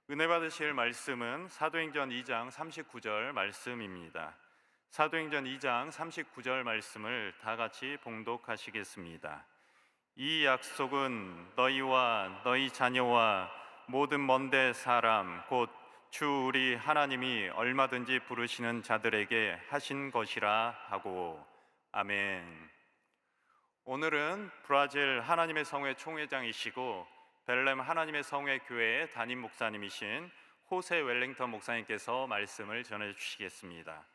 은혜 받으실 말씀은 사도행전 2장 39절 말씀입니다. 사도행전 2장 39절 말씀을 다 같이 봉독하시겠습니다. 이 약속은 너희와 너희 자녀와 모든 먼데 사람 곧 주 우리 하나님이 얼마든지 부르시는 자들에게 하신 것이라 하고. 아멘. 오늘은 브라질 하나님의 성회 총회장이시고 벨렘 하나님의 성회 교회의 담임 목사님이신 호세 웰링턴 목사님께서 말씀을 전해주시겠습니다.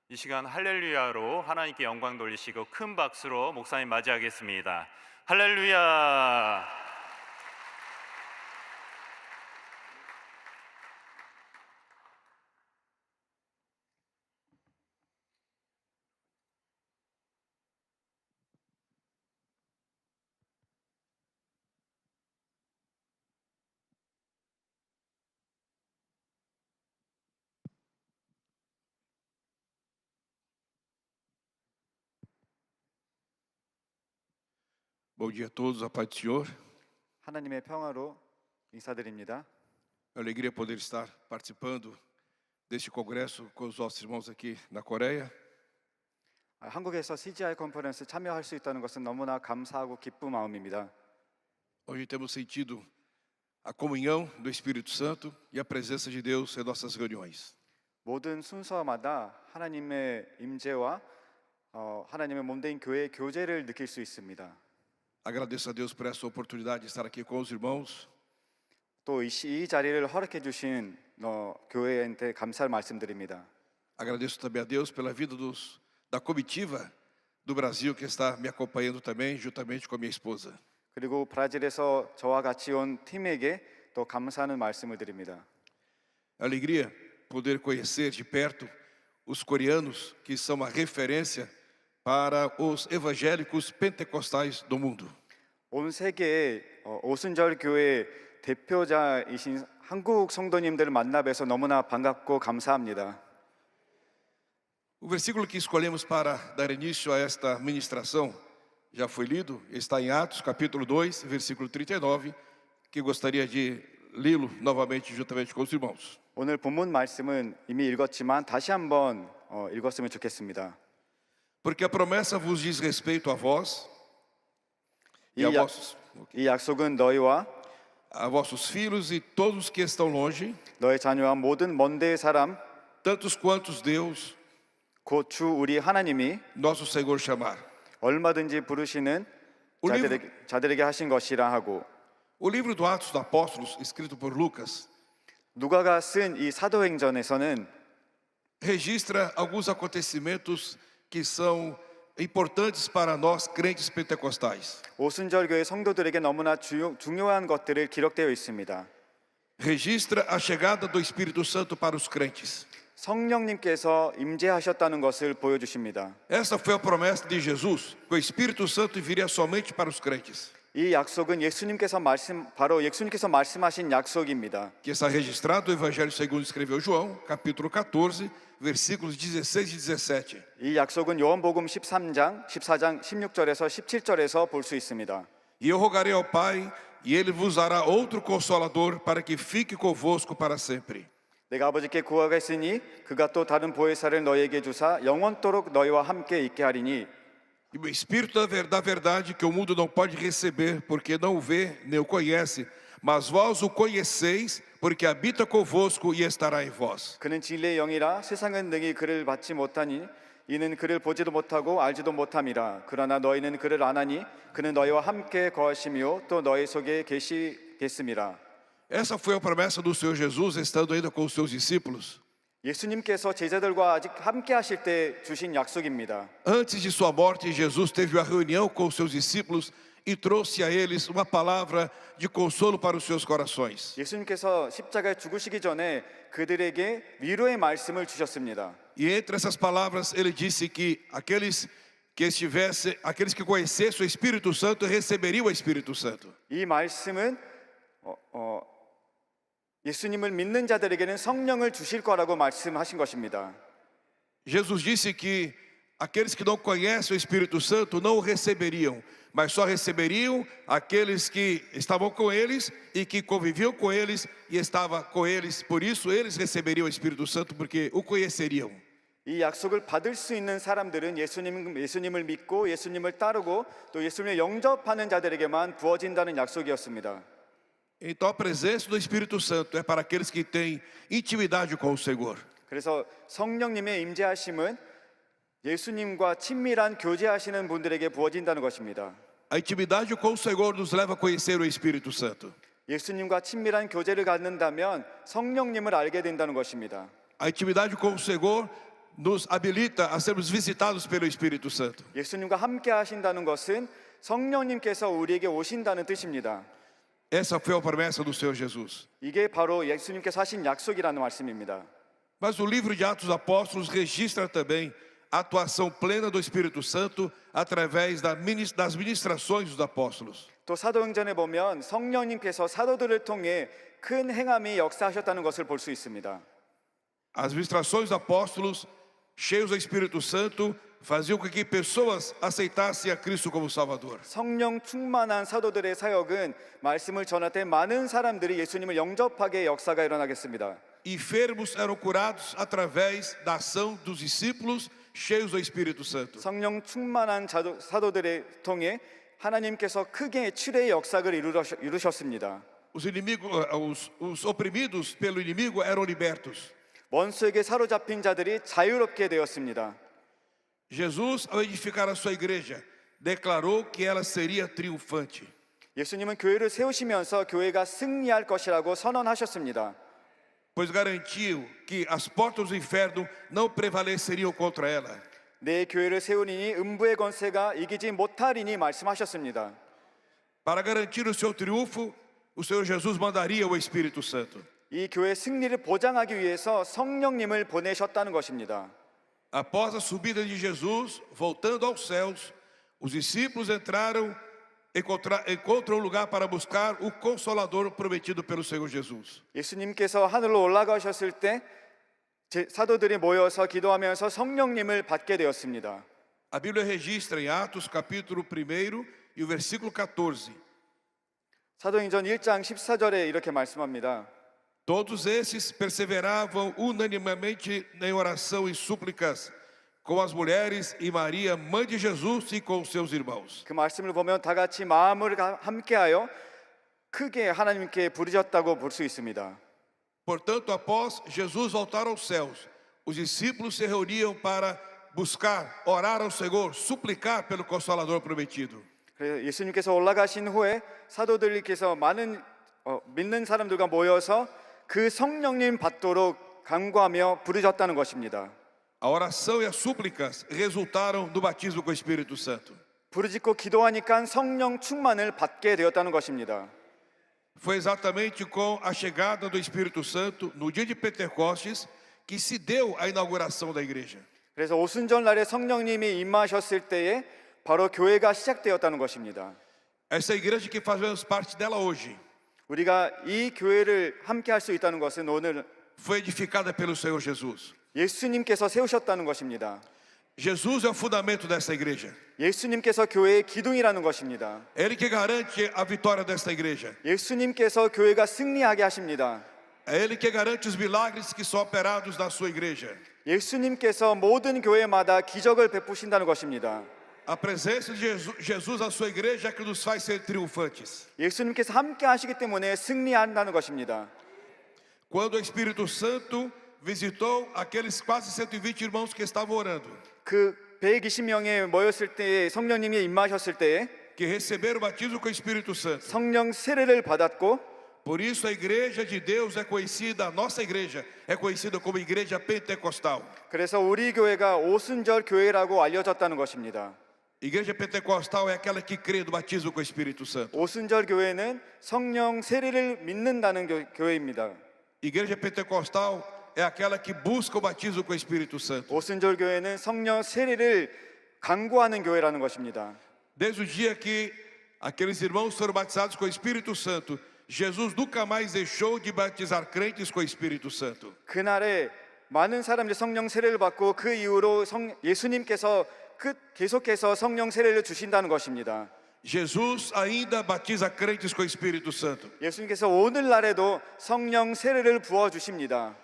이 시간 할렐루야로 하나님께 영광 돌리시고 큰 박수로 목사님 맞이하겠습니다. 할렐루야. Bom dia a todos, a paz do Senhor. 하나님의 평화로 인사드립니다. Alegria poder estar participando deste congresso com os nossos irmãos aqui na Coreia. 한국에서 CGI 컨퍼런스 참여할 수 있다는 것은 너무나 감사하고 기쁜 마음입니다. Hoje temos sentido a comunhão do Espírito Santo e a presença de Deus em nossas reuniões. 모든 순서마다 하나님의 임재와 하나님의 몸된 교회의 교제를 느낄 수 있습니다. Agradeço a Deus por essa oportunidade de estar aqui com os irmãos. 또 이 자리를 허락해 주신 교회한테 감사를 말씀드립니다. Agradeço também a Deus pela vida da comitiva do Brasil que está me acompanhando também, juntamente com a minha esposa. 그리고 브라질에서 저와 같이 온 팀에게 또 감사하는 말씀을 드립니다. Alegria poder conhecer de perto os coreanos que são uma referência para os evangélicos pentecostais do mundo. 온 세계의 오순절 교회 대표자이신 한국 성도님들을 만나 뵈서 너무나 반갑고 감사합니다. O versículo que escolhemos para dar início a esta ministração já foi lido, está em Atos, capítulo 2, versículo 39, que gostaria de lê-lo novamente juntamente com os irmãos. 오늘 본문 말씀은 이미 읽었지만 다시 한번 읽었으면 좋겠습니다. Porque a promessa vos diz respeito a vós e 이 약속은 너희와 a vossos filhos e todos os que estão longe, 너희 자녀와 모든 먼 데의 사람 tantos quantos Deus, 곧 주 우리 하나님이 nosso Senhor, chamar. 얼마든지 부르시는 O livro, 자들에게 하신 것이라 하고. o livro do Atos dos Apóstolos, escrito por Lucas, 누가가 쓴 이 사도행전에서는 registra alguns acontecimentos que são importantes para nós crentes pentecostais. 오순절 교회 성도들에게 너무나 중요한 것들을 기록되어 있습니다. Registra a chegada do Espírito Santo para os crentes. 성령님께서 임재하셨다는 것을 보여주십니다. Esta foi a promessa de Jesus, que o Espírito Santo viria somente para os crentes. 이 약속은 바로 예수님께서 말씀하신 약속입니다. Que está registrado no Evangelho segundo escreveu João, capítulo 14, versículos 16 e 17. 이 약속은 요한복음 14장 16절에서 17절에서 볼 수 있습니다. E eu rogarei ao Pai, e Ele vos dará outro Consolador, para que fique convosco para sempre. 내가 아버지께 구하겠으니 그가 또 다른 보혜사를 너희에게 주사 영원토록 너희와 함께 있게 하리니. E o Espírito da verdade que o mundo não pode receber, porque não o vê nem o conhece, mas vós o conheceis, porque habita convosco e estará em vós. 그는 진리의 영이라 세상은 능히 그를 받지 못하니 이는 그를 보지도 못하고 알지도 못함이라. 그러나 너희는 그를 아나니 그는 너희와 함께 거하시며 또 너희 속에 계시겠음이라. Essa foi a promessa do Senhor Jesus, estando ainda com os seus discípulos. 예수님께서 제자들과 아직 함께 하실 때 주신 약속입니다. Antes de sua morte, Jesus teve uma reunião com os seus discípulos e trouxe a eles uma palavra de consolo para os seus corações. 예수님께서 십자가에 죽으시기 전에 그들에게 위로의 말씀을 주셨습니다. E entre essas palavras ele disse que aqueles que conhecessem o Espírito Santo receberiam o Espírito Santo. 이 말씀은 예수님을 믿는 자들에게는 성령을 주실 거라고 말씀하신 것입니다. Jesus disse que aqueles que não conhecem o Espírito Santo não o receberiam, mas só receberiam aqueles que estavam com eles e que conviviam com eles e estavam com eles. Por isso eles receberiam o Espírito Santo, porque o conheceriam. 이 약속을 받을 수 있는 사람들은 예수님을 믿고 예수님을 따르고 또 예수님을 영접하는 자들에게만 부어진다는 약속이었습니다. Então a presença do Espírito Santo é para aqueles que têm intimidade com o Senhor. 그래서 성령님의 임재하심은 예수님과 친밀한 교제하시는 분들에게 부어진다는 것입니다. A intimidade com o Senhor nos leva a conhecer o Espírito Santo. 예수님과 친밀한 교제를 갖는다면 성령님을 알게 된다는 것입니다. A intimidade com o Senhor nos habilita a sermos visitados pelo Espírito Santo. 예수님과 함께 하신다는 것은 성령님께서 우리에게 오신다는 뜻입니다. Essa foi a promessa do Senhor Jesus. 이게 바로 예수님께서 하신 약속이라는 말씀입니다. Mas o livro de Atos dos Apóstolos registra também a atuação plena do Espírito Santo através das ministrações dos apóstolos. 또 사도행전에 보면 성령님께서 사도들을 통해 큰 행함이 역사하셨다는 것을 볼 수 있습니다. As ministrações dos apóstolos, cheios do Espírito Santo, faziam com que pessoas aceitassem a Cristo como Salvador. 성령 충만한 사도들의 사역은 말씀을 전할 때 많은 사람들이 예수님을 영접하게 역사가 일어나겠습니다. Enfermos eram curados através da ação dos discípulos cheios do Espírito Santo. 성령 충만한 사도들을 통해 하나님께서 크게 치료의 역사를 이루셨습니다. Os oprimidos pelo inimigo eram libertos. 원수에게 사로잡힌 자들이 자유롭게 되었습니다. Jesus, ao edificar a sua igreja, declarou que ela seria triunfante. 예수님은 교회를 세우시면서 교회가 승리할 것이라고 선언하셨습니다. Pois garantiu que as portas do inferno não prevaleceriam contra ela. 내 교회를 세우리니 음부의 권세가 이기지 못하리니 말씀하셨습니다. Para garantir o seu triunfo, o Senhor Jesus mandaria o Espírito Santo. 이 교회 승리를 보장하기 위해서 성령님을 보내셨다는 것입니다. Após a subida de Jesus, voltando aos céus, os discípulos encontram um lugar para buscar o Consolador prometido pelo Senhor Jesus. 예수님께서 하늘로 올라가셨을 때 사도들이 모여서 기도하면서 성령님을 받게 되었습니다. A Bíblia registra em Atos capítulo 1 e o versículo 14. 사도행전 1장 14절에 이렇게 말씀합니다. Todos esses perseveravam unanimemente em oração e súplicas com as mulheres e Maria, mãe de Jesus, e com seus irmãos. 그 말씀을 보면 다 같이 마음을 함께하여 크게 하나님께 부르짖었다고 볼 수 있습니다. Portanto, após Jesus voltar aos céus, os discípulos se reuniam para buscar, orar ao Senhor, suplicar pelo Consolador prometido. 그래서 예수님께서 올라가신 후에 사도들께서 많은 믿는 사람들과 모여서 그 성령님 받도록 간구하며 부르짖었다는 것입니다. A oração e as súplicas resultaram do batismo com o Espírito Santo. 부르짖고 기도하니까 성령 충만을 받게 되었다는 것입니다. Foi exatamente com a chegada do Espírito Santo no dia de Pentecostes que se deu a inauguração da igreja. 그래서 오순절 날에 성령님이 임하셨을 때에 바로 교회가 시작되었다는 것입니다. Essa igreja que fazemos parte dela hoje 우리가 이 교회를 함께 할 수 있다는 것은 오늘 foi edificada pelo Senhor Jesus. 예수님께서 세우셨다는 것입니다. Jesus é o fundamento dessa igreja. 예수님께서 교회의 기둥이라는 것입니다. É Ele que garante a vitória desta igreja. 예수님께서 교회가 승리하게 하십니다. É Ele que garante os milagres que são operados na sua igreja. 예수님께서 모든 교회마다 기적을 베푸신다는 것입니다. A presença de Jesus na sua igreja é que nos faz ser triunfantes. 예수님께서 함께 하시기 때문에 승리한다는 것입니다. Quando o Espírito Santo visitou aqueles quase 120 irmãos que estavam orando, 그 120명에 모였을 때에 성령님이 임하셨을 때에 que receberam o batismo com o Espírito Santo. 성령 세례를 받았고 Por isso a igreja de Deus é conhecida, a nossa igreja é conhecida como igreja pentecostal. 그래서 우리 교회가 오순절 교회라고 알려졌다는 것입니다. Igreja pentecostal é aquela que crê no batismo com o Espírito Santo. 오순절 교회는 성령 세례를 믿는다는 교회입니다. Igreja pentecostal é aquela que busca o batismo com o Espírito Santo. 오순절 교회는 성령 세례를 강구하는 교회라는 것입니다. Desde o dia que aqueles irmãos foram batizados com o Espírito Santo, Jesus nunca mais deixou de batizar crentes com o Espírito Santo. 그날에 많은 사람들이 성령 세례를 받고 그 이후로 예수님께서 계속해서 성령 세례를 주신다는 것입니다. Jesus ainda batiza crentes com o Espírito Santo. 예수님께서 오늘날에도 성령 세례를 부어 주십니다.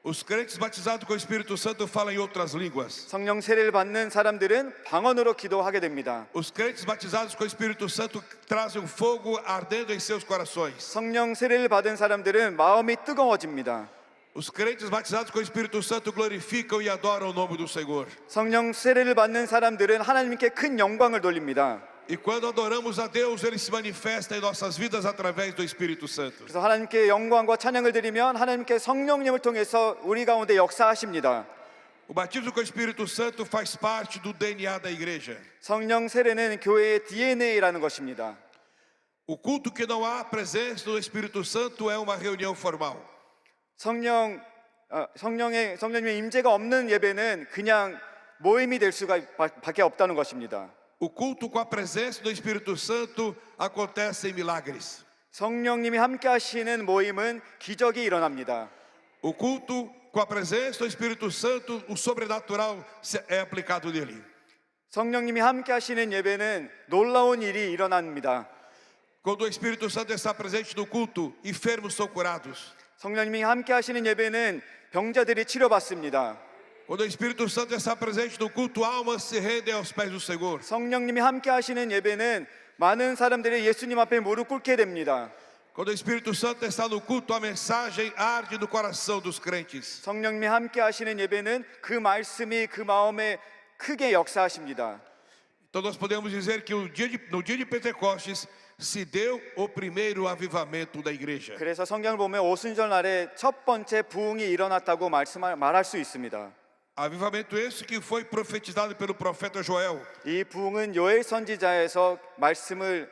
Os crentes batizados com o Espírito Santo falam em outras línguas. 성령 세례를 받는 사람들은 방언으로 기도하게 됩니다. Os crentes batizados com o Espírito Santo trazem um fogo ardendo em seus corações. 성령 세례를 받은 사람들은 마음이 뜨거워집니다. Os crentes batizados com o Espírito Santo glorificam e adoram o nome do Senhor. 성령 세례를 받는 사람들은 하나님께 큰 영광을 돌립니다. E quando adoramos a Deus, Ele se manifesta em nossas vidas através do Espírito Santo. 그래서 하나님께 영광과 찬양을 드리면 하나님께 성령님을 통해서 우리 가운데 역사하십니다. O batismo com o Espírito Santo faz parte do DNA da igreja. 성령 세례는 교회의 DNA라는 것입니다. O culto que não há presença do Espírito Santo é uma reunião formal. 성령님의 임재가 없는 예배는 그냥 모임이 될 수가 밖에 없다는 것입니다. O culto com a presença do Espírito Santo acontece em milagres. 성령님이 함께 하시는 모임은 기적이 일어납니다. O culto com a presença do Espírito Santo, o sobrenatural é aplicado nele. 성령님이 함께 하시는 예배는 놀라운 일이 일어납니다. Quando o Espírito Santo está presente no culto, enfermos são curados. 성령님이 함께 하시는 예배는 병자들이 치료받습니다. Quando o Espírito Santo está presente no culto, almas se rendem aos pés do Senhor. 성령님이 함께 하시는 예배는 많은 사람들이 예수님 앞에 무릎 꿇게 됩니다. Quando o Espírito Santo está no culto, a mensagem arde no coração dos crentes. 성령님이 함께 하시는 예배는 그 말씀이 그 마음에 크게 역사하십니다. Então nós podemos dizer que no dia de Pentecostes se deu o primeiro avivamento da igreja. 그래서 성경을 보면 오순절 날에 첫 번째 부흥이 일어났다고 말할 수 있습니다. Avivamento esse que foi profetizado pelo profeta Joel. 이 부흥은 요엘 선지자에서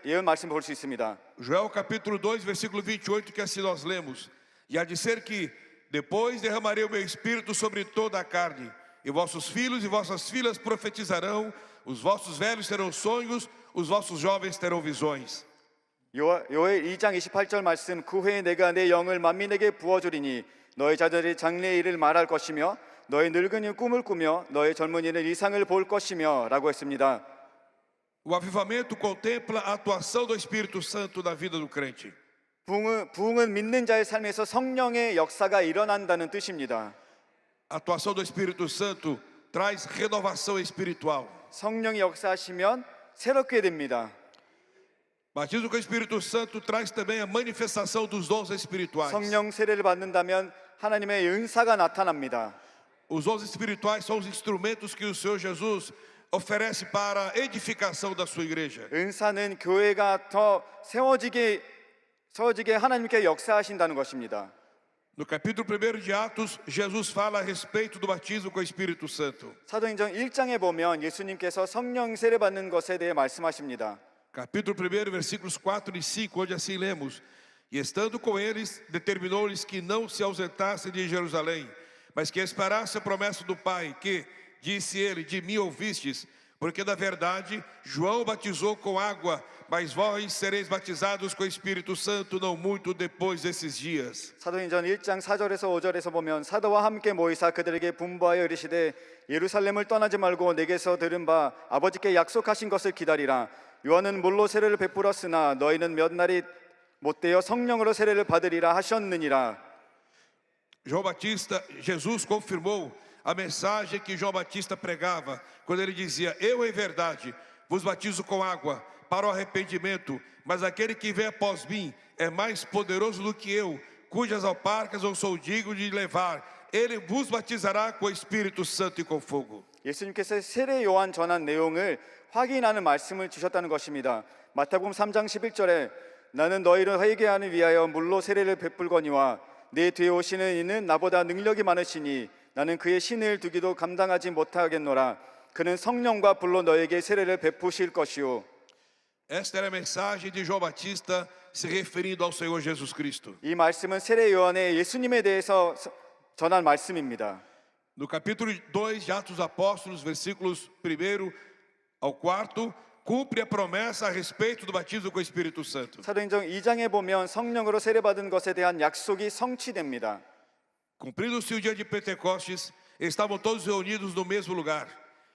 예언 말씀을 볼 수 있습니다. Joel capítulo 2, versículo 28, que assim nós lemos. E há de ser que depois derramarei o meu espírito sobre toda a carne, e vossos filhos e vossas filhas profetizarão, os vossos velhos terão sonhos, os vossos jovens terão visões. 요엘 2장 28절 말씀, 그 후에 내가 내 영을 만민에게 부어주리니 너희 자들이 장래의 일을 말할 것이며 너희 늙은이 꿈을 꾸며 너희 젊은이는 이상을 볼 것이며 라고 했습니다. O avivamento contempla a atuação do Espírito Santo na vida do crente. 부흥은 믿는 자의 삶에서 성령의 역사가 일어난다는 뜻입니다. A atuação do Espírito Santo traz renovação espiritual. 성령이 역사하시면 새롭게 됩니다. Batismo com o Espírito Santo traz também a manifestação dos dons espirituais. 성령 세례를 받는다면 하나님의 은사가 나타납니다. Os dons espirituais são os instrumentos que o Senhor Jesus oferece para a edificação da sua igreja. 은사는 교회가 더 세워지게 하나님께 역사하신다는 것입니다. No capítulo 1 de Atos, Jesus fala a respeito do batismo com o Espírito Santo. 사도행전 1장에 보면 예수님께서 성령 세례 받는 것에 대해 말씀하십니다. Capítulo 1, versículos 4 e 5, onde assim lemos: E estando com eles, determinou-lhes que não se ausentassem de Jerusalém, mas que esperassem a promessa do Pai, que, disse ele, de mim ouvistes, porque na verdade João batizou com água, mas vós sereis batizados com o Espírito Santo não muito depois desses dias. 사도행전 1장 4절에서 5절에서 보면 사도와 함께 모이사 그들에게 분부하여 이르시되 예루살렘을 떠나지 말고 내게서 들은 바 아버지께 약속하신 것을 기다리라. 요한은 물로 세례를 베풀었으나 너희는 몇 날이 못되어 성령으로 세례를 받으리라 하셨느니라. Jesus confirmou a mensagem que João Batista pregava, quando ele dizia: Eu em verdade vos batizo com água para o arrependimento, mas aquele que vem após mim é mais poderoso do que eu, cujas alparcas eu sou digno de levar. Ele vos batizará com o Espírito Santo e com fogo. 예수님께서 세례 요한 전한 내용을 확인하는 말씀을 주셨다는 것입니다. 마태복음 3장 11절에 나는 너희를 회개하는 위하여 물로 세례를 베풀거니와 내 뒤에 오시는 이는 나보다 능력이 많으시니 나는 그의 신을 두기도 감당하지 못하겠노라. 그는 성령과 불로 너에게 세례를 베푸실 것이요. Esta era a mensagem de João Batista se referindo ao Senhor Jesus Cristo. 이 말씀은 세례 요한의 예수님에 대해서 전한 말씀입니다. No capítulo 2 de Atos dos Apóstolos, versículos 1 ao 4, cumpre a promessa a respeito do batismo com o Espírito Santo. 사도행전 2장에 보면 성령으로 세례받은 것에 대한 약속이 성취됩니다. Cumprindo-se o dia de Pentecostes, estavam todos reunidos no mesmo lugar.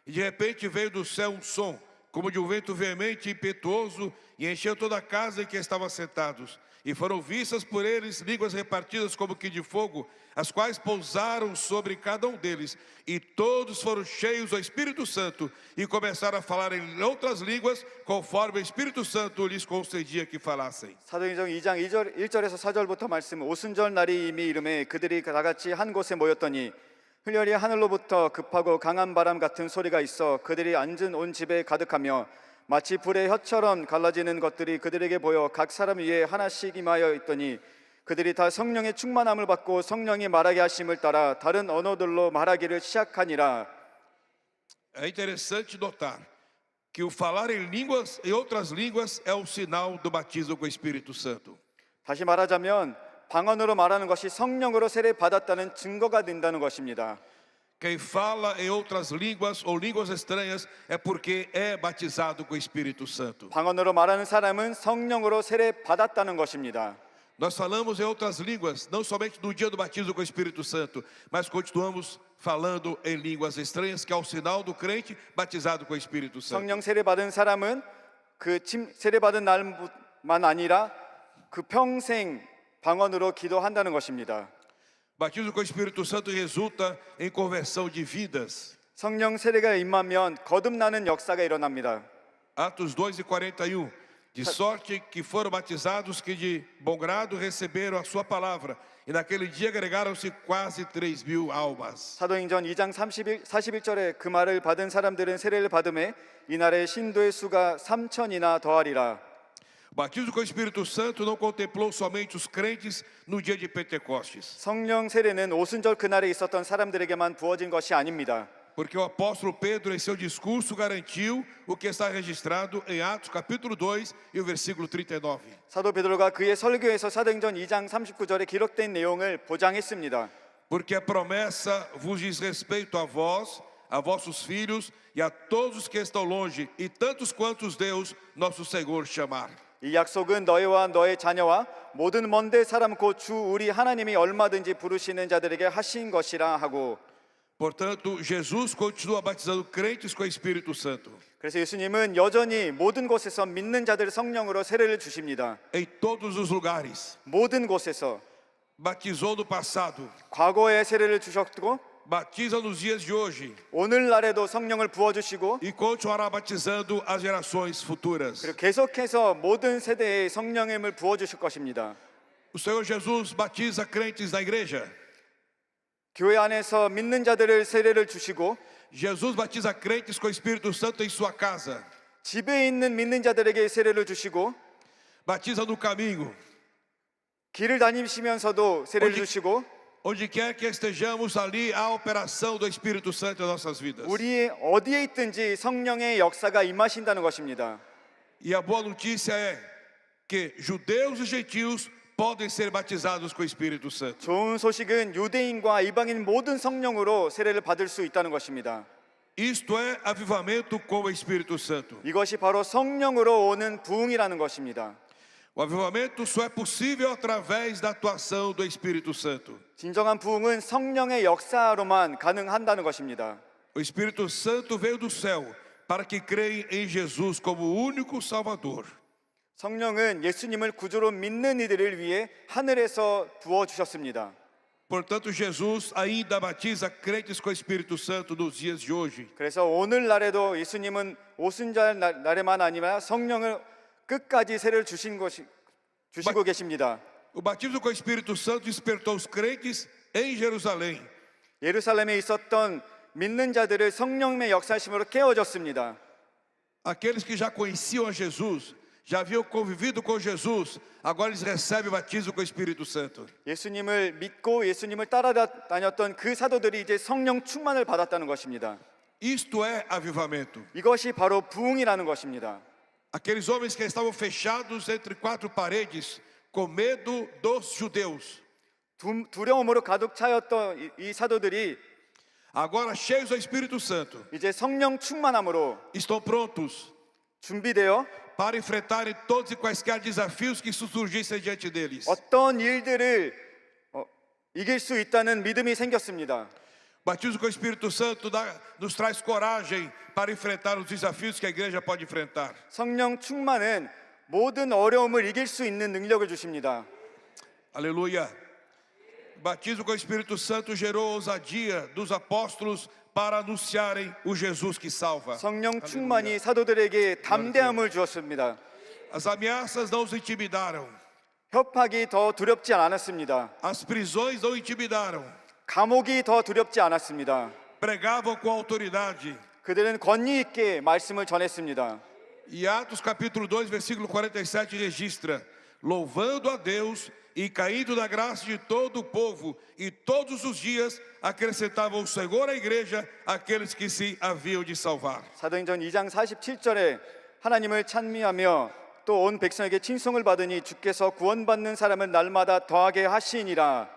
E de repente veio do céu um som, como de um vento veemente e impetuoso, e encheu toda a casa em que estavam sentados. E foram vistas por eles línguas repartidas como que de fogo, as quais pousaram sobre cada um deles. E todos foram cheios do Espírito Santo e começaram a falar em outras línguas, conforme o Espírito Santo lhes concedia que falassem. 사도행전 2장 1절에서 4절부터 말씀. 오순절 날이 이미 이르매 그들이 다 같이 한 곳에 모였더니 흘려리 하늘로부터 급하고 강한 바람 같은 소리가 있어 그들이 앉은 온 집에 가득하며 마치 불의 혀처럼 갈라지는 것들이 그들에게 보여 각 사람 위에 하나씩 임하여 있더니 그들이 다 성령의 충만함을 받고 성령이 말하게 하심을 따라 다른 언어들로 말하기를 시작하니라. É interessante notar que o falar em línguas e outras línguas é o sinal do batismo com o Espírito Santo. 다시 말하자면 방언으로 말하는 것이 성령으로 세례 받았다는 증거가 된다는 것입니다. Quem fala em outras línguas ou línguas estranhas é porque é batizado com o Espírito Santo. 방언으로 말하는 사람은 성령으로 세례 받았다는 것입니다. Nós falamos em outras línguas, não somente no dia do batismo com o Espírito Santo, mas continuamos falando em línguas estranhas, que é o sinal do crente batizado com o Espírito Santo. 성령 세례 받은 사람은 세례 받은 날만 아니라 그 평생 방언으로 기도한다는 것입니다. Batismo com o Espírito Santo resulta em conversão de vidas. 성령 세례가 임하면 거듭나는 역사가 일어납니다. Atos 2:41. De sorte que foram batizados que de bom grado receberam a sua palavra. E naquele dia agregaram-se quase 3.000 almas. 사도행전 2장 41절에 그 말을 받은 사람들은 세례를 받음에 이날의 신도의 수가 3,000이나 더하리라. O batismo com o Espírito Santo não contemplou somente os crentes no dia de Pentecostes. 성령 세례는 오순절 그날에 있었던 사람들에게만 부어진 것이 아닙니다. Porque o apóstolo Pedro, em seu discurso, garantiu o que está registrado em Atos capítulo 2 e o versículo 39. 사도 베드로가 그의 설교에서 사도행전 2장 39절에 기록된 내용을 보장했습니다. Porque a promessa vos diz respeito a vós, a vossos filhos e a todos os que estão longe, e tantos quantos Deus, nosso Senhor, chamar. 이 약속은 너희와 너의 자녀와 모든 먼데 사람 곧 주 우리 하나님이 얼마든지 부르시는 자들에게 하신 것이라 하고. Portanto, Jesus continua batizando crentes com o Espírito Santo. 그래서 예수님은 여전히 모든 곳에서 믿는 자들 성령으로 세례를 주십니다. Em todos os lugares. 모든 곳에서 Batizou no passado. 과거에 세례를 주셨고 Batiza nos dias de hoje. 오늘날에도 성령을 부어주시고 E continuará batizando as gerações futuras. 그리고 계속해서 모든 세대에 성령임을 부어주실 것입니다. O Senhor Jesus batiza crentes na igreja. 교회 안에서 믿는 자들을 세례를 주시고 Jesus batiza crentes com o Espírito Santo em sua casa. 집에 있는 믿는 자들에게 세례를 주시고 Batiza no caminho. 길을 다니시면서도 세례를 어디- 주시고 Onde quer que estejamos, ali há a operação do Espírito Santo em nossas vidas. 우리 어디에 있든지 성령의 역사가 임하신다는 것입니다. E a boa notícia é que judeus e gentios podem ser batizados com o Espírito Santo. 좋은 소식은 유대인과 이방인 모든 성령으로 세례를 받을 수 있다는 것입니다. Isto é avivamento com o Espírito Santo. 이것이 바로 성령으로 오는 부흥이라는 것입니다. O avivamento só é possível através da atuação do Espírito Santo. 진정한 부흥은 성령의 역사로만 가능한다는 것입니다. O Espírito Santo veio do céu para que creem em Jesus como o único Salvador. 성령은 예수님을 구주로 믿는 이들을 위해 하늘에서 부어 주셨습니다. Portanto, Jesus ainda batiza crentes com o Espírito Santo nos dias de hoje. 그래서 오늘날에도 예수님은 오순절 날에만 아니라 성령을 끝까지 세례를 주시고 계십니다. O batismo com o Espírito Santo despertou os crentes em Jerusalém. 예루살렘에 있었던 믿는 자들을 성령의 역사심으로 깨워줬습니다. Aqueles que já conheciam a Jesus, já haviam convivido com Jesus, agora eles recebem o batismo com o Espírito Santo. 예수님을 믿고 예수님을 따라다녔던 그 사도들이 이제 성령 충만을 받았다는 것입니다. Isto é avivamento. 이것이 바로 부흥이라는 것입니다. Aqueles homens que estavam fechados entre quatro paredes, com medo dos judeus, 두려움으로 가득 차였던 이 사도들이 agora cheios do Espírito Santo, 이제 성령 충만함으로 estão prontos 준비되어 para enfrentarem todos e quaisquer desafios que surgissem diante deles. 어떤 일들을 이길 수 있다는 믿음이 생겼습니다. Batismo com o Espírito Santo nos traz coragem para enfrentar os desafios que a igreja pode enfrentar. 성령 충만은 모든 어려움을 이길 수 있는 능력을 주십니다. Aleluia. Batismo com o Espírito Santo gerou ousadia dos apóstolos para anunciarem o Jesus que salva. 성령 충만이 사도들에게 담대함을 주었습니다. As ameaças não os intimidaram. 협박이 더 두렵지 않았습니다. As prisões não intimidaram. 감옥이 더 두렵지 않았습니다. Pregavam com autoridade. 그들은 권위 있게 말씀을 전했습니다. E Atos capítulo 2, versículo 47 registra: louvando a Deus e caindo na graça de todo o povo, e todos os dias acrescentavam o Senhor à igreja aqueles que se haviam de salvar. 사도행전 2장 47절에 하나님을 찬미하며 또 온 백성에게 칭송을 받으니 주께서 구원받는 사람을 날마다 더하게 하시니라.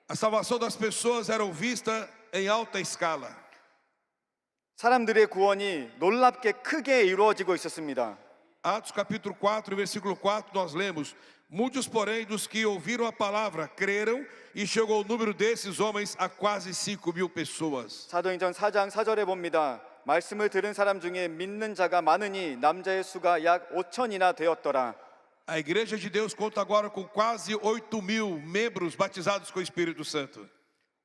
A salvação das pessoas era vista em alta escala. 사람들의 구원이 놀랍게 크게 이루어지고 있었습니다. Atos capítulo 4, versículo 4, nós lemos: muitos, porém, dos que ouviram a palavra, creram, e chegou o número desses homens a quase 5.000 pessoas. 사도행전 4장 4절에 봅니다. 말씀을 들은 사람 중에 믿는 자가 많으니 남자의 수가 약 5천이나 되었더라. A igreja de Deus conta agora com quase 8.000 membros batizados com o Espírito Santo.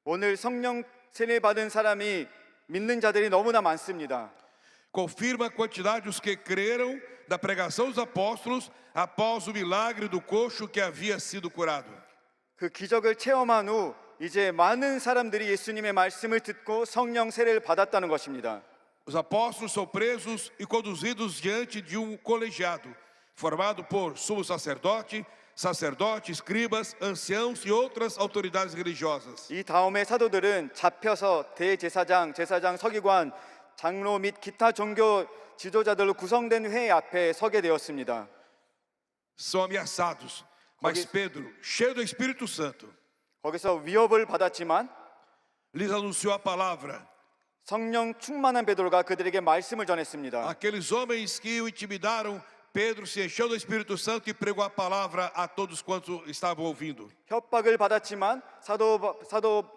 오늘 성령 세례 받은 사람이 믿는 자들이 너무나 많습니다. Confirma a quantidade dos que creram da pregação dos apóstolos após o milagre do coxo que havia sido curado. 그 기적을 체험한 후 이제 많은 사람들이 예수님의 말씀을 듣고 성령 세례를 받았다는 것입니다. Os apóstolos são presos e conduzidos diante de colegiado, formado por sumo sacerdote, escribas, anciãos e outras autoridades religiosas. 이 다음에 사도들은 잡혀서 대제사장, 제사장, 서기관, 장로 및 기타 종교 지도자들로 구성된 회의 앞에 서게 되었습니다. São ameaçados, mas Pedro, cheio do Espírito Santo, 거기서 위협을 받았지만 lhes anunciou a palavra. 성령 충만한 베드로가 그들에게 말씀을 전했습니다. Aqueles homens que o intimidaram, Pedro se encheu do Espírito Santo e pregou a palavra a todos quantos estavam ouvindo. 협박을 받았지만 사도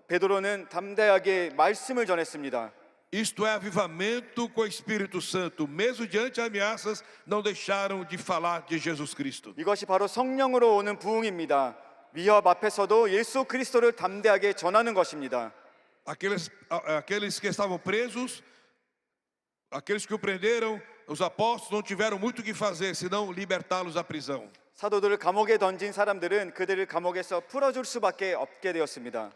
베드로는 담대하게 말씀을 전했습니다. Isto é avivamento com o Espírito Santo. Mesmo diante de ameaças, não deixaram de falar de Jesus Cristo. 이것이 바로 성령으로 오는 부흥입니다. 위협 앞에서도 예수 그리스도를 담대하게 전하는 것입니다. Aqueles que estavam presos, aqueles que o prenderam, os apóstolos não tiveram muito o que fazer, senão libertá-los da prisão. 사도들을 감옥에 던진 사람들은 그들을 감옥에서 풀어줄 수밖에 없게 되었습니다.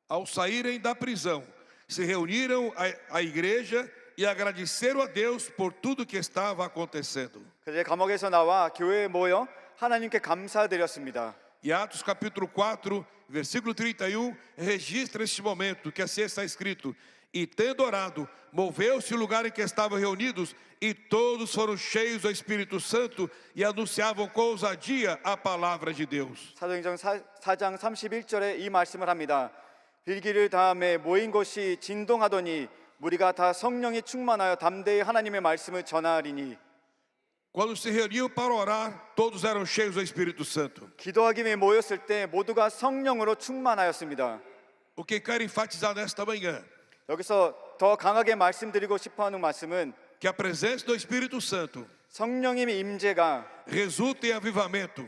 Ao saírem da prisão, se reuniram à igreja e agradeceram a Deus por tudo que estava acontecendo. 그들이 감옥에서 나와 교회에 모여 하나님께 감사드렸습니다. E Atos capítulo 4, versículo 31, registra este momento, que assim está escrito: e tendo orado, moveu-se o lugar em que estavam reunidos, e todos foram cheios do Espírito Santo e anunciavam com ousadia a palavra de Deus. 사도행전 4장 31절에 이 말씀을 합니다. 빌기를 다음에 모인 곳이 진동하더니 무리가 다 성령이 충만하여 담대히 하나님의 말씀을 전하리니. Quando se reuniam para orar, todos eram cheios do Espírito Santo. 기도하기 위해 모였을 때 모두가 성령으로 충만하였습니다. O que quero enfatizar nesta manhã, 여기서 더 강하게 말씀드리고 싶어하는 말씀은 que a presença do Espírito Santo 성령님의 임재가 resulta em avivamento.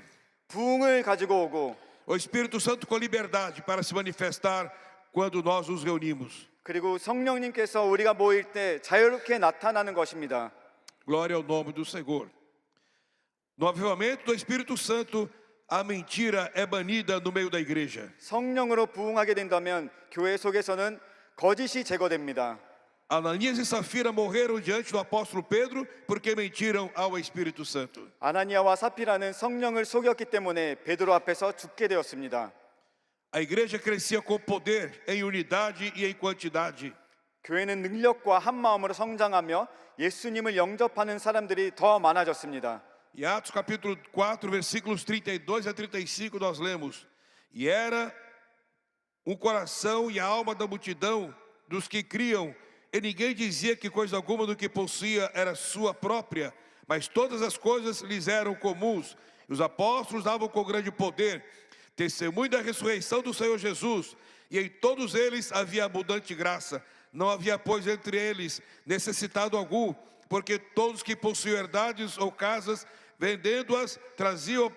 부흥을 가지고 오고 O Espírito Santo com liberdade para se manifestar quando nós nos reunimos. 그리고 성령님께서 우리가 모일 때 자유롭게 나타나는 것입니다. Glória ao nome do Senhor. No avivamento do Espírito Santo, a mentira é banida no meio da igreja. 성령으로 부흥하게 된다면 교회 속에서는 거짓이 제거됩니다. Ananias e Safira morreram diante do apóstolo Pedro porque mentiram ao Espírito Santo. 아나니아와 사피라는 성령을 속였기 때문에 베드로 앞에서 죽게 되었습니다. A igreja crescia com poder, em unidade e em quantidade. 교회는 능력과 한 마음으로 성장하며 예수님을 영접하는 사람들이 더 많아졌습니다. Em Atos capítulo 4, versículos 32 a 35, nós lemos: e era coração e a alma da multidão dos que criam, e ninguém dizia que coisa alguma do que possuía era sua própria, mas todas as coisas lhes eram comuns. E os apóstolos davam com grande poder testemunho da ressurreição do Senhor Jesus, e em todos eles havia abundante graça. Não havia, pois, entre eles necessitado algum, porque todos que possuíam herdades ou casas, vendendo-as, traziam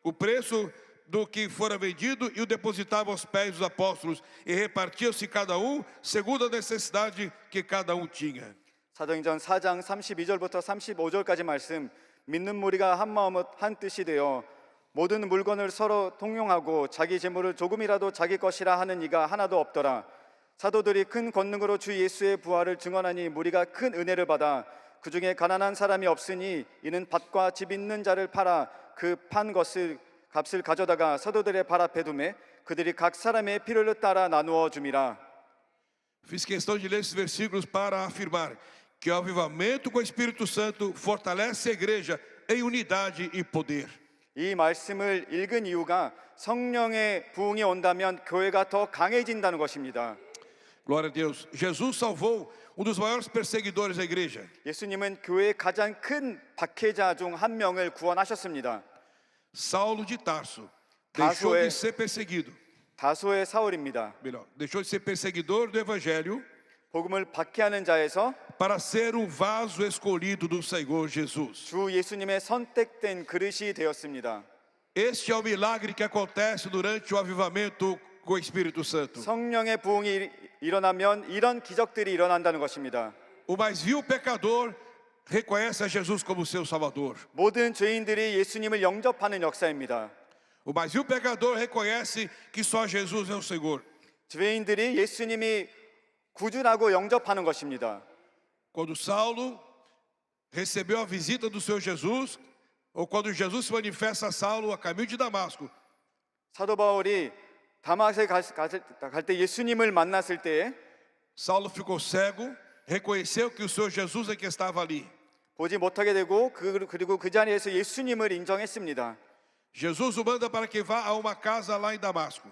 o preço do que fora vendido e o depositavam aos pés dos apóstolos, e repartiam-se cada um segundo a necessidade que cada um tinha. 사도행전 4장 32절부터 35절까지 말씀, 믿는 무리가 한 마음 한 뜻이 되어 모든 물건을 서로 통용하고 자기 재물을 조금이라도 자기 것이라 하는 이가 하나도 없더라. 사도들이 큰 권능으로 주 예수의 부활을 증언하니 무리가 큰 은혜를 받아 그 중에 가난한 사람이 없으니 이는 밭과 집 있는 자를 팔아 그 판 것을 값을 가져다가 사도들의 발 앞에 두매 그들이 각 사람의 필요를 따라 나누어 줌이라. Fiz questão de ler esses versículos para afirmar que o avivamento com o Espírito Santo fortalece a igreja em unidade e poder. 이 말씀을 읽은 이유가 성령의 부흥이 온다면 교회가 더 강해진다는 것입니다. Glória a Deus. Jesus salvou um dos maiores perseguidores da igreja. 예수님은 교회의 가장 큰 박해자 중 한 명을 구원하셨습니다. Saulo de Tarso deixou de ser perseguido. 다소의 사울입니다. Melhor, deixou de ser perseguidor do evangelho 복음을 박해하는 자에서 para ser um vaso escolhido do Senhor Jesus. 주 예수님의 선택된 그릇이 되었습니다. Este é o milagre que acontece durante o avivamento com o Espírito Santo. 성령의 부흥이 일어나면 이런 기적들이 일어난다는 것입니다. O mais vil pecador reconhece a Jesus como seu Salvador. 모든 죄인들이 예수님을 영접하는 역사입니다. O mais vil pecador reconhece que só Jesus é o Senhor. 죄인들이 예수님이 구주라고 영접하는 것입니다. Quando Saulo recebeu a visita do Senhor Jesus, ou quando Jesus se manifesta a Saulo a caminho de Damasco, 사도 바울이 다마스에 갈 때 예수님을 만났을 때에 Saulo ficou cego, reconheceu que o Senhor Jesus é que estava ali. 보지 못하게 되고 그리고 그 자리에서 예수님을 인정했습니다. Jesus o manda para que vá a uma casa lá em Damasco.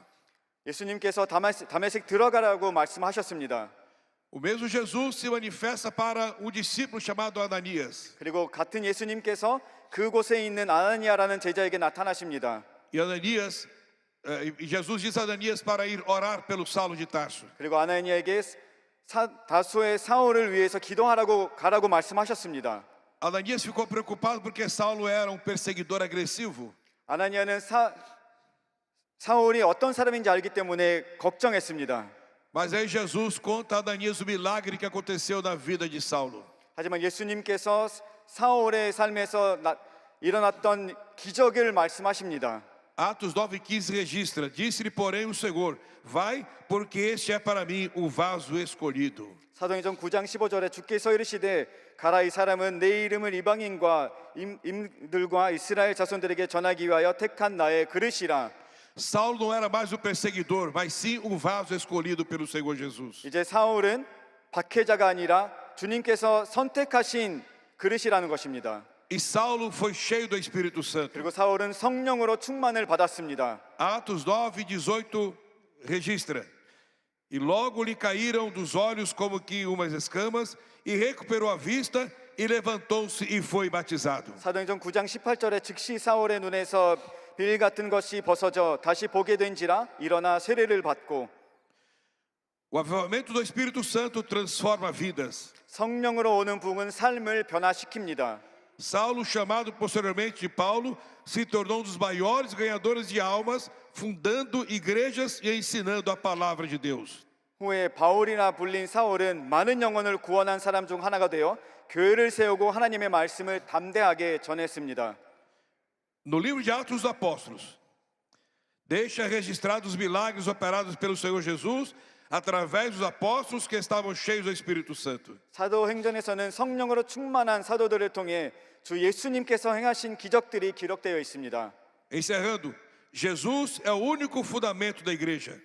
예수님께서 다메섹 들어가라고 말씀하셨습니다. O mesmo Jesus se manifesta para um discípulo chamado Ananias. 그리고 같은 예수님께서 그곳에 있는 아나니아라는 제자에게 나타나십니다. E Ananias, e Jesus diz a Ananias para ir orar pelo Saulo de Tarso. 그리고 아나니아에게 다소의 사울을 위해서 기도하라고 가라고 말씀하셨습니다. Ananias ficou preocupado porque Saulo era um perseguidor agressivo. 아나니아는 사울이 어떤 사람인지 알기 때문에 걱정했습니다. Mas aí Jesus conta a Ananias o milagre que aconteceu na vida de Saulo. 하지만 예수님께서 사울의 삶에서 일어났던 기적을 말씀하십니다. Atos 9:15 registra: Disse-lhe, porém, o Senhor: Vai, porque este é para mim o vaso escolhido. 사도행전 9장 15절에 주께서 이르시되 가라, 이 사람은 내 이름을 이방인과 임들과 이스라엘 자손들에게 전하기 위하여 택한 나의 그릇이라. Saulo não era mais o perseguidor, mas sim o vaso escolhido pelo Senhor Jesus. 이제 사울은 박해자가 아니라 주님께서 선택하신 그릇이라는 것입니다. E Saulo foi cheio do Espírito Santo. 그리고 사울은 성령으로 충만을 받았습니다. Atos 9:18 registra: E logo lhe caíram dos olhos como que umas escamas, e recuperou a vista, e levantou-se e foi batizado. 사도행전 9장 18절에 즉시 사울의 눈에서 빌 같은 것이 벗어져 다시 보게 된지라 일어나 세례를 받고. O avivamento do Espírito Santo transforma vidas. 성령으로 오는 부흥은 삶을 변화시킵니다. Saulo, chamado posteriormente de Paulo, se tornou um dos maiores ganhadores de almas, fundando igrejas e ensinando a palavra de Deus. 후에 바울이라 불린 사울은 많은 영혼을 구원한 사람 중 하나가 되어 교회를 세우고 하나님의 말씀을 담대하게 전했습니다. No livro de Atos dos Apóstolos, deixa registrados os milagres operados pelo Senhor Jesus através dos apóstolos que estavam cheios do Espírito Santo. 사도행전에서는 성령으로 충만한 사도들을 통해 주 예수님께서 행하신 기적들이 기록되어 있습니다. Encerrando, Jesus é o único fundamento da igreja.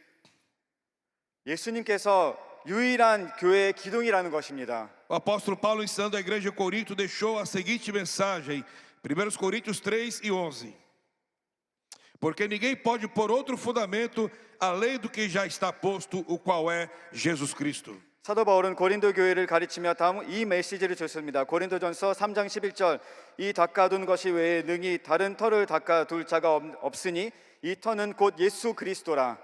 예수님께서 유일한 교회의 기둥이라는 것입니다. O apóstolo Paulo, ensinando a igreja de Corinto, deixou a seguinte mensagem, 1 Coríntios 3:11. Porque ninguém pode pôr outro fundamento além do que já está posto, o qual é Jesus Cristo. 사도 바울은 고린도 교회를 가르치며 다음 이 메시지를 줬습니다. 고린도전서 3장 11절, 이 닦아둔 것이 외에 능히 다른 터를 닦아둘 자가 없으니 이 터는 곧 예수 그리스도라.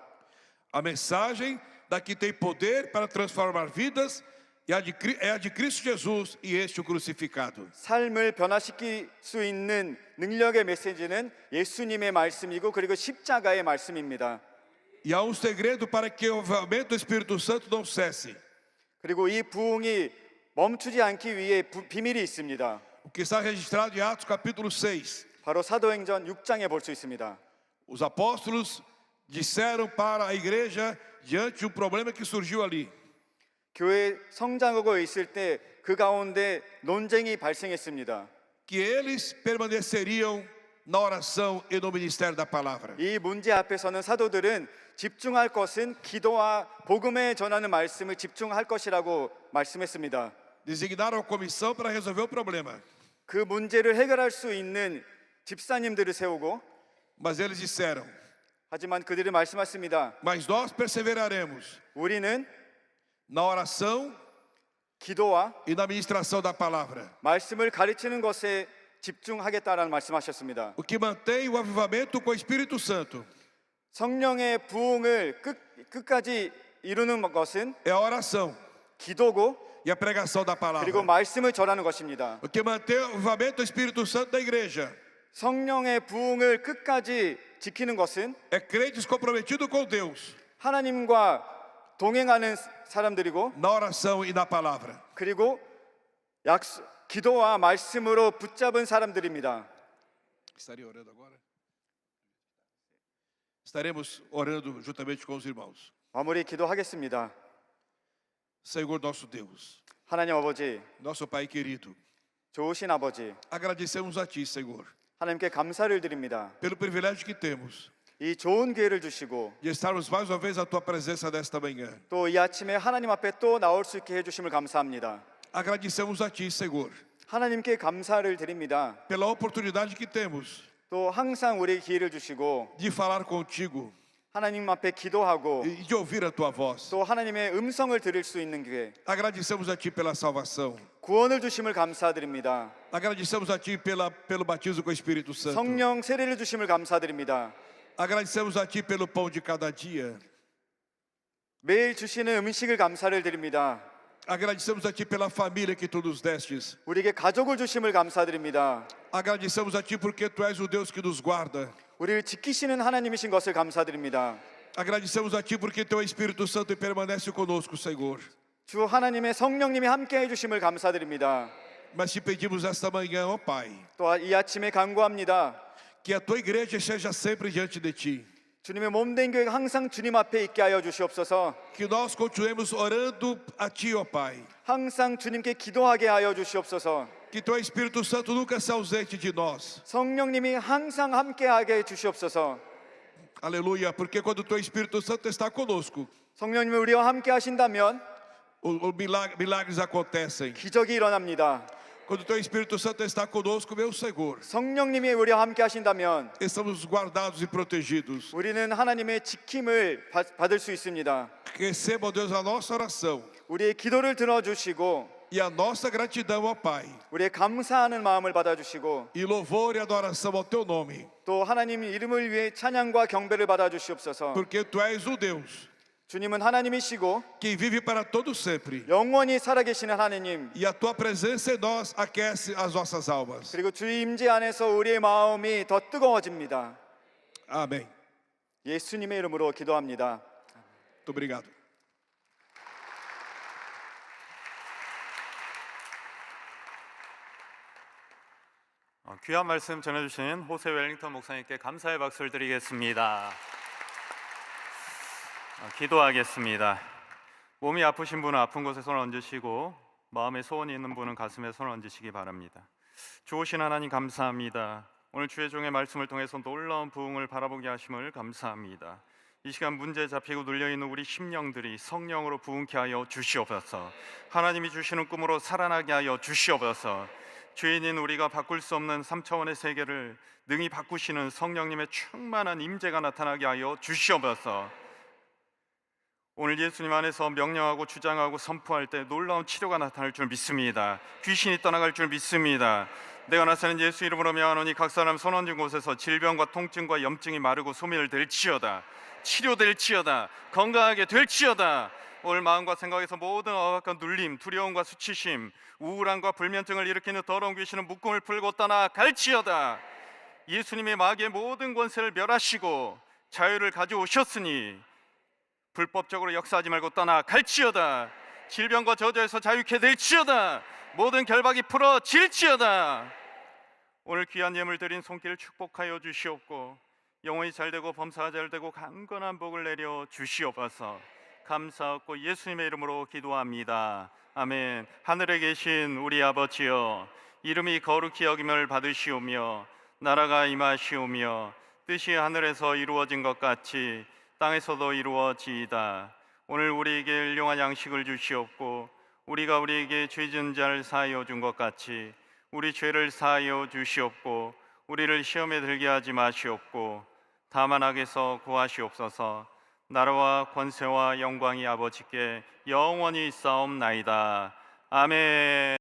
A mensagem da que tem poder para transformar vidas é a de Cristo Jesus e este o crucificado. 삶을 변화시킬 수 있는 능력의 메시지는 예수님의 말씀이고 그리고 십자가의 말씀입니다. E há um segredo para que o avivamento do Espírito Santo não cesse. 그리고 이 부흥이 멈추지 않기 위해 비밀이 있습니다. O que está registrado em Atos capítulo 6. 바로 사도행전 6장에 볼 수 있습니다. Os apóstolos disseram para a igreja diante de um problema que surgiu ali. 교회 성장하고 있을 때 그 가운데 논쟁이 발생했습니다. Que eles permaneceriam na oração e no ministério da palavra. 이 문제 앞에서는 사도들은 집중할 것은 기도와 복음에 전하는 말씀을 집중할 것이라고 말씀했습니다. Designaram a comissão para resolver o problema. 그 문제를 해결할 수 있는 집사님들을 세우고 Mas eles disseram: 하지만 그들이 말씀하십니다. mas nós perseveraremos 우리는 na oração 기도와 e na ministração da palavra. 말씀을 가르치는 것에 집중하겠다라는 말씀하셨습니다. O que mantém o avivamento com o Espírito Santo 성령의 부흥을 끝까지 이루는 것은 é a oração 기도고 e a pregação da palavra. 그리고 말씀을 전하는 것입니다. O que mantém o avivamento do Espírito Santo da igreja 성령의 부흥을 끝까지 지키는 것은 é crentes comprometidos com Deus 하나님과 동행하는 사람들이고 na oração e na palavra. 그리고 기도와 말씀으로 붙잡은 사람들입니다. Estaria orando agora? Estaremos orando juntamente com os irmãos. 마무리 기도하겠습니다. Senhor nosso Deus, 하나님 아버지, nosso Pai querido, 좋으신 아버지, agradecemos a Ti, Senhor, 하나님께 감사를 드립니다. pelo privilégio que temos 이 좋은 기회를 주시고 de estarmos mais uma vez à Tua presença nesta manhã. 또 이 아침에 하나님 앞에 또 나올 수 있게 해주심을 감사합니다. Agradecemos a Ti, Senhor, 하나님께 감사를 드립니다. pela oportunidade que temos 또 항상 우리에게 기회를 주시고 de falar contigo 하나님 앞에 기도하고 e de ouvir a Tua voz. 또 하나님의 음성을 들을 수 있는 기회, Agradecemos a Ti pela salvação. 구원을 주심을 감사드립니다. Agradecemos a Ti pelo batismo com o Espírito Santo. 성령 세례를 주심을 감사드립니다. Agradecemos a Ti pelo pão de cada dia. 매일 주시는 음식을 감사를 드립니다. Agradecemos a Ti pela família que Tu nos destes. 우리에게 가족을 주심을 감사드립니다. Agradecemos a Ti porque Tu és o Deus que nos guarda. 우리를 지키시는 하나님이신 것을 감사드립니다. Agradecemos a Ti porque Teu Espírito Santo permanece conosco, Senhor. 주 하나님의 성령님이 함께해 주심을 감사드립니다. Mas Te pedimos esta manhã, ó Pai, 또 이 아침에 간구합니다. que a Tua igreja esteja sempre diante de Ti. 주님의 몸된 교회가 항상 주님 앞에 있게 하여 주시옵소서. Que nós continuemos orando a Ti, ó Pai. 항상 주님께 기도하게 하여 주시옵소서. Que Teu Espírito Santo nunca se ausente de nós. 성령님이 항상 함께하게 해 주시옵소서. Aleluia, porque quando o Teu Espírito Santo está conosco, 성령님이 우리와 함께 하신다면 milagres acontecem. 기적이 일어납니다. Quando o Teu Espírito Santo está conosco, meu Senhor, 성령님이 우리와 함께 하신다면 estamos guardados e protegidos. 우리는 하나님의 지킴을 받을 수 있습니다. Receba, ó Deus, a nossa oração 우리의 기도를 들어주시고 e a nossa gratidão, ó Pai, 우리의 감사하는 마음을 받아주시고 e louvor e adoração ao Teu nome, 또 하나님 이름을 위해 찬양과 경배를 받아주시옵소서. porque Tu és o Deus 주님은 하나님이시고 que vive para todo sempre. 영원히 살아계시는 하나님, E a Tua presença em nós aquece as nossas almas. 그리고 주의 임재 안에서 우리의 마음이 더 뜨거워집니다. Amém. 예수님의 이름으로 기도합니다. Muito obrigado. 귀한 말씀 전해주신 호세 웰링턴 목사님께 감사의 박수를 드리겠습니다. 기도하겠습니다. 몸이 아프신 분은 아픈 곳에 손을 얹으시고 마음에 소원이 있는 분은 가슴에 손을 얹으시기 바랍니다. 좋으신 하나님 감사합니다. 오늘 주의 종의 말씀을 통해서 놀라운 부흥을 바라보게 하심을 감사합니다. 이 시간 문제 잡히고 눌려있는 우리 심령들이 성령으로 부흥케 하여 주시옵소서. 하나님이 주시는 꿈으로 살아나게 하여 주시옵소서. 죄인인 우리가 바꿀 수 없는 3차원의 세계를 능히 바꾸시는 성령님의 충만한 임재가 나타나게 하여 주시옵소서. 오늘 예수님 안에서 명령하고 주장하고 선포할 때 놀라운 치료가 나타날 줄 믿습니다. 귀신이 떠나갈 줄 믿습니다. 내가 나서는 예수 이름으로 명하노니 각 사람 손 얹은 곳에서 질병과 통증과 염증이 마르고 소멸될지어다. 치료될지어다. 건강하게 될지어다. 오늘 마음과 생각에서 모든 억압과 눌림, 두려움과 수치심, 우울함과 불면증을 일으키는 더러운 귀신은 묶음을 풀고 떠나갈지어다. 예수님의 마귀의 모든 권세를 멸하시고 자유를 가져오셨으니 불법적으로 역사하지 말고 떠나갈지어다. 질병과 저주에서 자유케 될지어다. 모든 결박이 풀어질지어다. 오늘 귀한 예물 드린 손길을 축복하여 주시옵고 영혼이 잘되고 범사가 잘되고 강건한 복을 내려 주시옵소서. 감사하고 예수님의 이름으로 기도합니다. 아멘. 하늘에 계신 우리 아버지여, 이름이 거룩히 여김을 받으시오며 나라가 임하시오며 뜻이 하늘에서 이루어진 것 같이 땅에서도 이루어지이다. 오늘 우리에게 일용할 양식을 주시옵고 우리가 우리에게 죄 지은 자를 사하여 준 것 같이 우리 죄를 사하여 주시옵고 우리를 시험에 들게 하지 마시옵고 다만 악에서 구하시옵소서. 나라와 권세와 영광이 아버지께 영원히 있사옵나이다. 아멘.